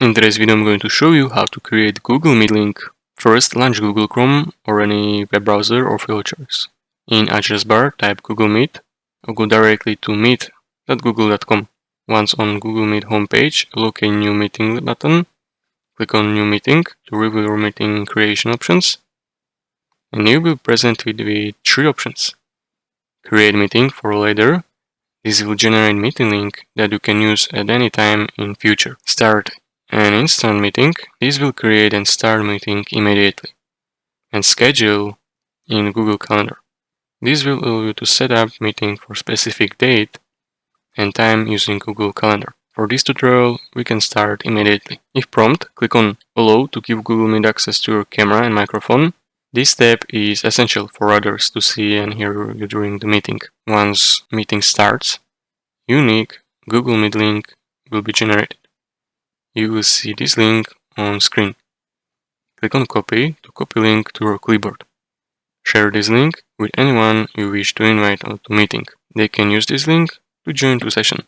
In today's video, I'm going to show you how to create Google Meet link. First, launch Google Chrome or any web browser or flowcharts. In address bar, type Google Meet or go directly to meet.google.com. Once on Google Meet homepage, look a new meeting button. Click on New Meeting to review your meeting creation options. And you will be presented with three options. Create meeting for later. This will generate meeting link that you can use at any time in future. Start an instant meeting. This will create and start meeting immediately. And schedule in Google Calendar. This will allow you to set up meeting for specific date and time using Google Calendar. For this tutorial, we can start immediately. If prompt, click on Allow to give Google Meet access to your camera and microphone. This step is essential for others to see and hear you during the meeting. Once meeting starts, unique Google Meet link will be generated. You will see this link on screen. Click on Copy to copy link to your clipboard. Share this link with anyone you wish to invite onto meeting. They can use this link to join the session.